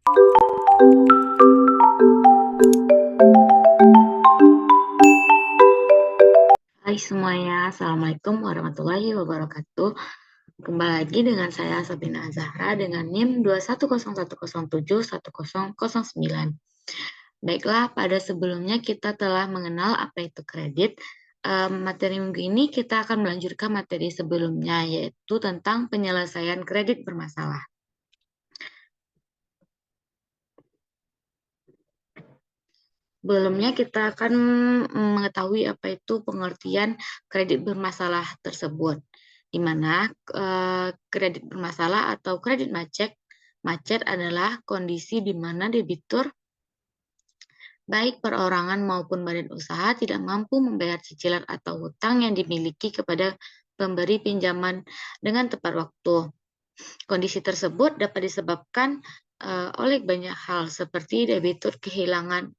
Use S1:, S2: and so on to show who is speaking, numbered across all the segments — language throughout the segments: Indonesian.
S1: Hai semuanya, Assalamualaikum warahmatullahi wabarakatuh. Kembali lagi dengan saya Sabina Zahra dengan NIM 21010710009. Baiklah, pada sebelumnya kita telah mengenal apa itu kredit. Materi minggu ini kita akan melanjutkan materi sebelumnya, yaitu tentang penyelesaian kredit bermasalah. Sebelumnya kita akan mengetahui apa itu pengertian kredit bermasalah tersebut, di mana kredit bermasalah atau kredit macet adalah kondisi di mana debitur, baik perorangan maupun badan usaha, tidak mampu membayar cicilan atau hutang yang dimiliki kepada pemberi pinjaman dengan tepat waktu. Kondisi tersebut dapat disebabkan oleh banyak hal seperti debitur kehilangan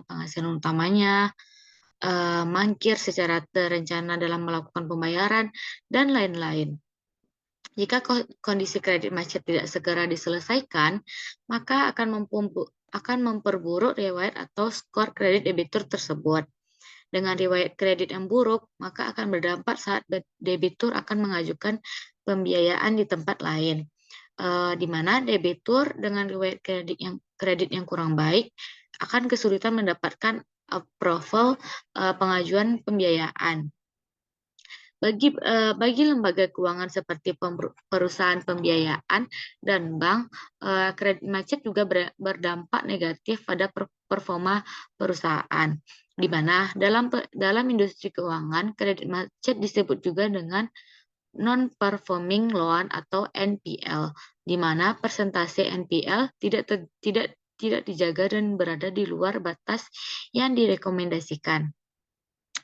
S1: penghasilan utamanya, mangkir secara terencana dalam melakukan pembayaran, dan lain-lain. Jika kondisi kredit macet tidak segera diselesaikan, maka akan memperburuk riwayat atau skor kredit debitur tersebut. Dengan riwayat kredit yang buruk, maka akan berdampak saat debitur akan mengajukan pembiayaan di tempat lain, di mana debitur dengan riwayat kredit yang kurang baik akan kesulitan mendapatkan approval pengajuan pembiayaan. Bagi lembaga keuangan seperti perusahaan pembiayaan dan bank, kredit macet juga berdampak negatif pada performa perusahaan, di mana dalam industri keuangan kredit macet disebut juga dengan non-performing loan atau NPL, di mana persentase NPL tidak dijaga dan berada di luar batas yang direkomendasikan,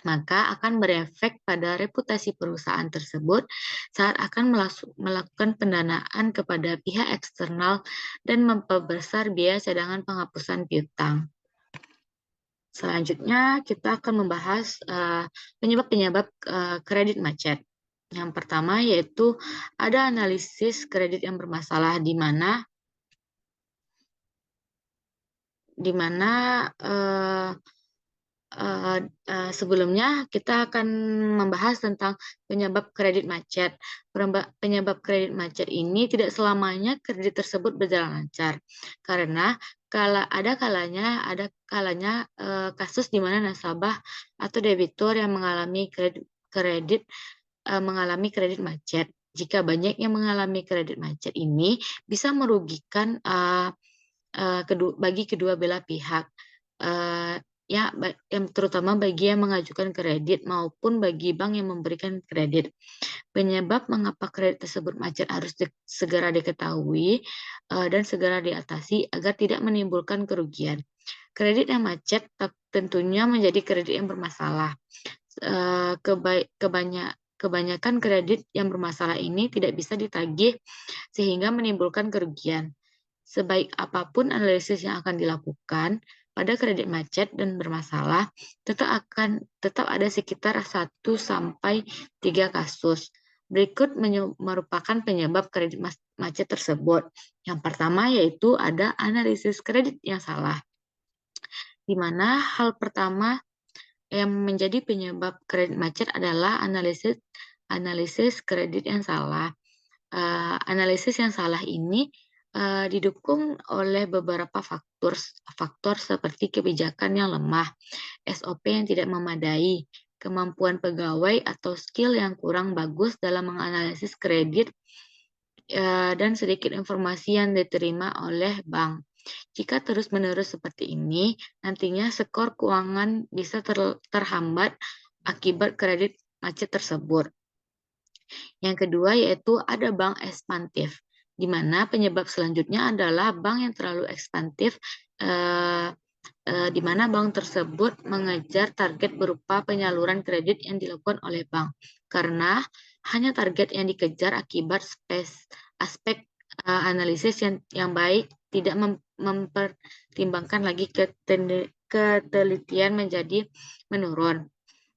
S1: maka akan berefek pada reputasi perusahaan tersebut saat akan melakukan pendanaan kepada pihak eksternal dan memperbesar biaya cadangan penghapusan piutang. Selanjutnya, kita akan membahas penyebab-penyebab kredit macet. Yang pertama yaitu ada analisis kredit yang bermasalah, di mana sebelumnya kita akan membahas tentang penyebab kredit macet. Penyebab kredit macet ini tidak selamanya kredit tersebut berjalan lancar, karena ada kalanya kasus di mana nasabah atau debitur yang mengalami kredit macet. Jika banyak yang mengalami kredit macet ini bisa merugikan bagi kedua belah pihak, yang terutama bagi yang mengajukan kredit maupun bagi bank yang memberikan kredit. Penyebab mengapa kredit tersebut macet harus segera diketahui dan segera diatasi agar tidak menimbulkan kerugian. Kredit yang macet tentunya menjadi kredit yang bermasalah. Kebanyakan kredit yang bermasalah ini tidak bisa ditagih sehingga menimbulkan kerugian. Sebaik apapun analisis yang akan dilakukan pada kredit macet dan bermasalah, tetap ada sekitar 1-3 kasus. Berikut merupakan penyebab kredit macet tersebut. Yang pertama yaitu ada analisis kredit yang salah, di mana hal pertama yang menjadi penyebab kredit macet adalah analisis kredit yang salah. Analisis yang salah ini didukung oleh beberapa faktor seperti kebijakan yang lemah, SOP yang tidak memadai, kemampuan pegawai atau skill yang kurang bagus dalam menganalisis kredit, dan sedikit informasi yang diterima oleh bank. Jika terus-menerus seperti ini, nantinya skor keuangan bisa terhambat akibat kredit macet tersebut. Yang kedua yaitu ada bank ekspansif, di mana penyebab selanjutnya adalah bank yang terlalu ekspansif, di mana bank tersebut mengejar target berupa penyaluran kredit yang dilakukan oleh bank, karena hanya target yang dikejar akibat aspek analisis yang baik tidak mempertimbangkan lagi ketelitian menjadi menurun.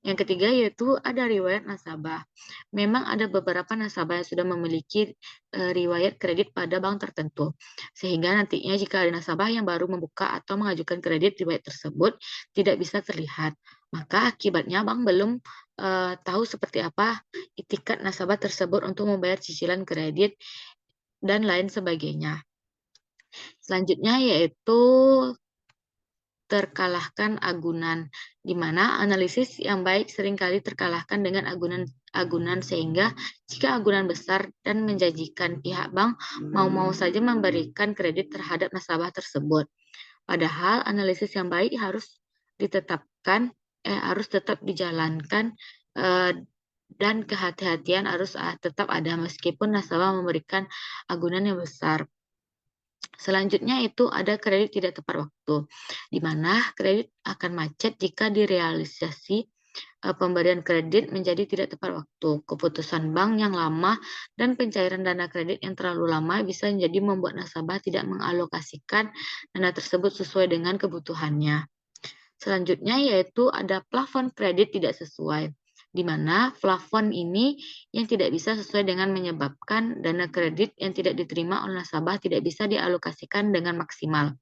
S1: Yang ketiga yaitu ada riwayat nasabah. Memang ada beberapa nasabah yang sudah memiliki riwayat kredit pada bank tertentu, sehingga nantinya jika ada nasabah yang baru membuka atau mengajukan kredit, riwayat tersebut tidak bisa terlihat. Maka akibatnya bank belum tahu seperti apa itikat nasabah tersebut untuk membayar cicilan kredit dan lain sebagainya. Selanjutnya yaitu terkalahkan agunan, di mana analisis yang baik seringkali terkalahkan dengan agunan sehingga jika agunan besar dan menjanjikan, pihak bank mau-mau saja memberikan kredit terhadap nasabah tersebut. Padahal analisis yang baik harus tetap dijalankan, eh, dan kehati-hatian harus tetap ada meskipun nasabah memberikan agunan yang besar. Selanjutnya itu ada kredit tidak tepat waktu, di mana kredit akan macet jika direalisasi pemberian kredit menjadi tidak tepat waktu. Keputusan bank yang lama dan pencairan dana kredit yang terlalu lama bisa menjadi membuat nasabah tidak mengalokasikan dana tersebut sesuai dengan kebutuhannya. Selanjutnya yaitu ada plafon kredit tidak sesuai, di mana plafon ini yang tidak bisa sesuai dengan menyebabkan dana kredit yang tidak diterima oleh nasabah tidak bisa dialokasikan dengan maksimal.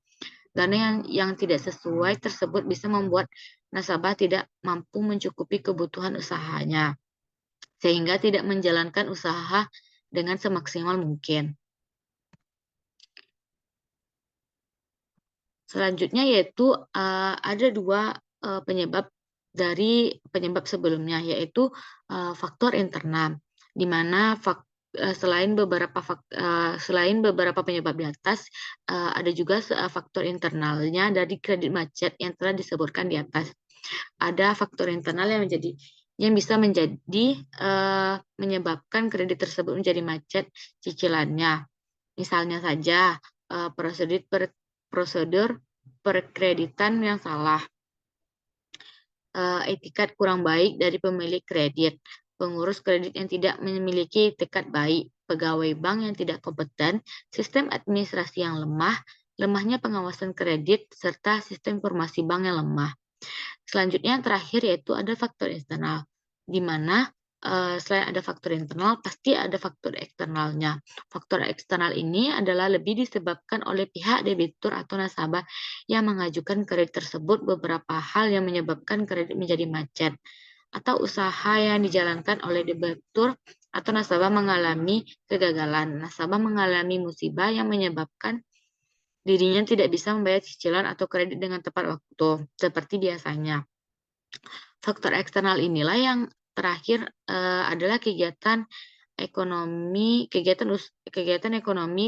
S1: Dana yang tidak sesuai tersebut bisa membuat nasabah tidak mampu mencukupi kebutuhan usahanya, sehingga tidak menjalankan usaha dengan semaksimal mungkin. Selanjutnya yaitu ada dua penyebab dari penyebab sebelumnya, yaitu faktor internal, di mana selain beberapa penyebab di atas, ada juga faktor internalnya dari kredit macet yang telah disebutkan di atas. Ada faktor internal yang bisa menyebabkan kredit tersebut menjadi macet cicilannya. Misalnya saja prosedur perkreditan yang salah, etikat kurang baik dari pemilik kredit, pengurus kredit yang tidak memiliki etikat baik, pegawai bank yang tidak kompeten, sistem administrasi yang lemah, lemahnya pengawasan kredit, serta sistem informasi bank yang lemah. Selanjutnya yang terakhir yaitu ada faktor eksternal, di mana selain ada faktor internal, pasti ada faktor eksternalnya. Faktor eksternal ini adalah lebih disebabkan oleh pihak debitur atau nasabah yang mengajukan kredit tersebut, beberapa hal yang menyebabkan kredit menjadi macet, atau usaha yang dijalankan oleh debitur atau nasabah mengalami kegagalan. Nasabah mengalami musibah yang menyebabkan dirinya tidak bisa membayar cicilan atau kredit dengan tepat waktu, seperti biasanya. Faktor eksternal inilah yang terakhir adalah kegiatan ekonomi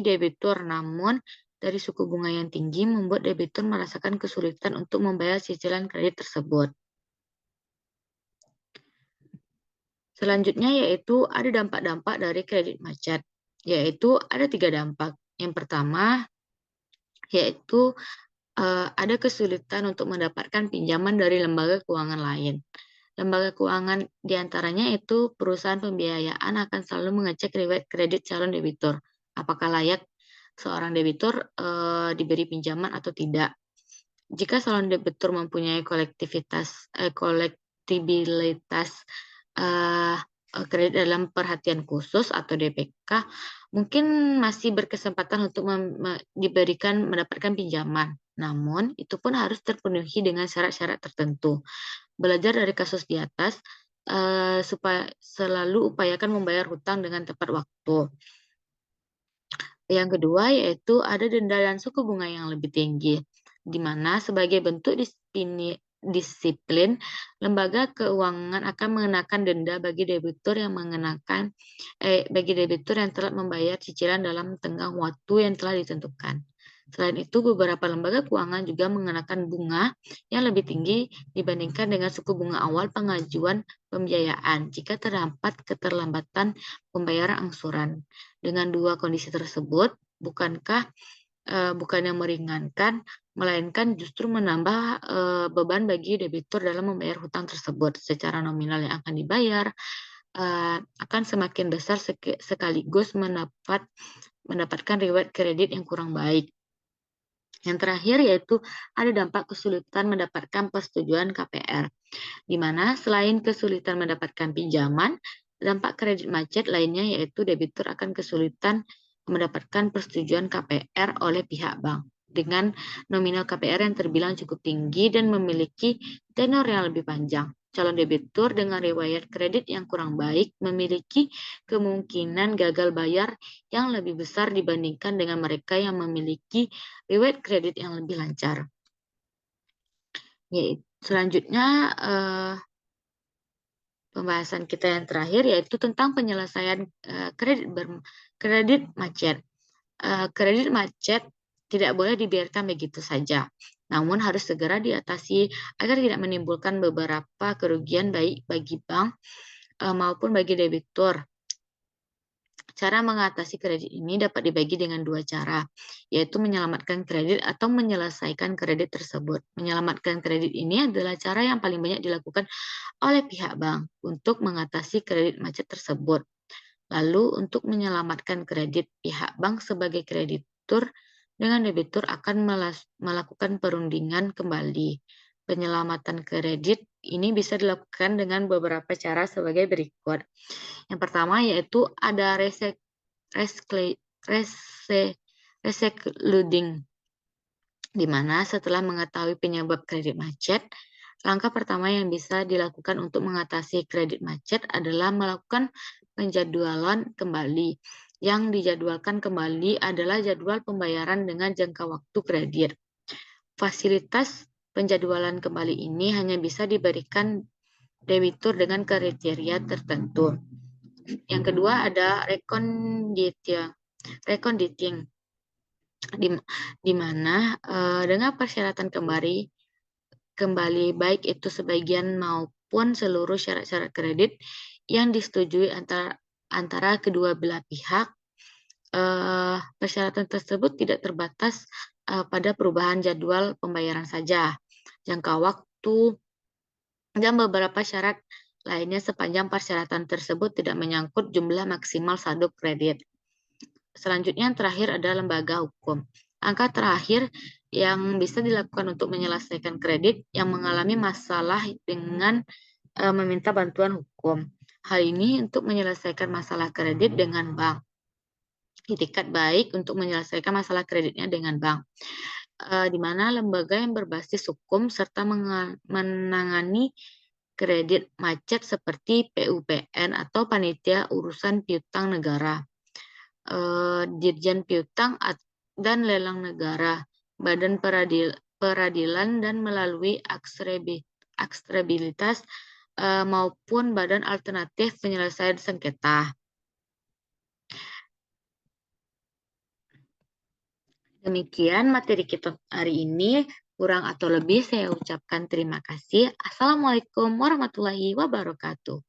S1: debitur, namun dari suku bunga yang tinggi membuat debitur merasakan kesulitan untuk membayar cicilan kredit tersebut. Selanjutnya yaitu ada dampak-dampak dari kredit macet, yaitu ada 3 dampak. Yang pertama yaitu ada kesulitan untuk mendapatkan pinjaman dari lembaga keuangan lain. Lembaga keuangan diantaranya itu perusahaan pembiayaan akan selalu mengecek riwayat kredit calon debitur, apakah layak seorang debitur diberi pinjaman atau tidak. Jika calon debitur mempunyai kolektibilitas kredit dalam perhatian khusus atau DPK, mungkin masih berkesempatan untuk mendapatkan pinjaman. Namun, itu pun harus terpenuhi dengan syarat-syarat tertentu. Belajar dari kasus di atas, supaya selalu upayakan membayar hutang dengan tepat waktu. Yang kedua yaitu ada denda dan suku bunga yang lebih tinggi, di mana sebagai bentuk disiplin, lembaga keuangan akan mengenakan denda bagi debitur yang telah membayar cicilan dalam tenggang waktu yang telah ditentukan. Selain itu, beberapa lembaga keuangan juga mengenakan bunga yang lebih tinggi dibandingkan dengan suku bunga awal pengajuan pembiayaan jika terdapat keterlambatan pembayaran angsuran. Dengan dua kondisi tersebut, bukan yang meringankan, melainkan justru menambah beban bagi debitur dalam membayar hutang tersebut. Secara nominal yang akan dibayar akan semakin besar sekaligus mendapatkan riwayat kredit yang kurang baik. Yang terakhir yaitu ada dampak kesulitan mendapatkan persetujuan KPR, di mana selain kesulitan mendapatkan pinjaman, dampak kredit macet lainnya yaitu debitur akan kesulitan mendapatkan persetujuan KPR oleh pihak bank dengan nominal KPR yang terbilang cukup tinggi dan memiliki tenor yang lebih panjang. Calon debitur dengan riwayat kredit yang kurang baik memiliki kemungkinan gagal bayar yang lebih besar dibandingkan dengan mereka yang memiliki riwayat kredit yang lebih lancar. Selanjutnya, pembahasan kita yang terakhir yaitu tentang penyelesaian kredit macet. Kredit macet tidak boleh dibiarkan begitu saja, namun harus segera diatasi agar tidak menimbulkan beberapa kerugian baik bagi bank maupun bagi debitur. Cara mengatasi kredit ini dapat dibagi dengan dua cara, yaitu menyelamatkan kredit atau menyelesaikan kredit tersebut. Menyelamatkan kredit ini adalah cara yang paling banyak dilakukan oleh pihak bank untuk mengatasi kredit macet tersebut. Lalu, untuk menyelamatkan kredit, pihak bank sebagai kreditur dengan debitur akan melakukan perundingan kembali. Penyelamatan kredit ini bisa dilakukan dengan beberapa cara sebagai berikut. Yang pertama yaitu ada rescheduling, di mana setelah mengetahui penyebab kredit macet, langkah pertama yang bisa dilakukan untuk mengatasi kredit macet adalah melakukan penjadwalan kembali. Yang dijadwalkan kembali adalah jadwal pembayaran dengan jangka waktu kredit. Fasilitas penjadwalan kembali ini hanya bisa diberikan debitur dengan kriteria tertentu. Yang kedua ada reconditing, di mana dengan persyaratan kembali baik itu sebagian maupun seluruh syarat-syarat kredit yang disetujui antara kedua belah pihak. Persyaratan tersebut tidak terbatas pada perubahan jadwal pembayaran saja, jangka waktu, dan beberapa syarat lainnya sepanjang persyaratan tersebut tidak menyangkut jumlah maksimal saldo kredit. Selanjutnya yang terakhir ada lembaga hukum. Langkah terakhir yang bisa dilakukan untuk menyelesaikan kredit yang mengalami masalah dengan meminta bantuan hukum. Hal ini untuk menyelesaikan masalah kredit dengan bank. Itikat baik untuk menyelesaikan masalah kreditnya dengan bank. Di mana lembaga yang berbasis hukum serta menangani kredit macet seperti PUPN atau Panitia Urusan Piutang Negara, Dirjen Piutang dan Lelang Negara, Badan Peradilan dan melalui akselerabilitas maupun Badan Alternatif Penyelesaian Sengketa. Demikian materi kita hari ini. Kurang atau lebih saya ucapkan terima kasih. Assalamualaikum warahmatullahi wabarakatuh.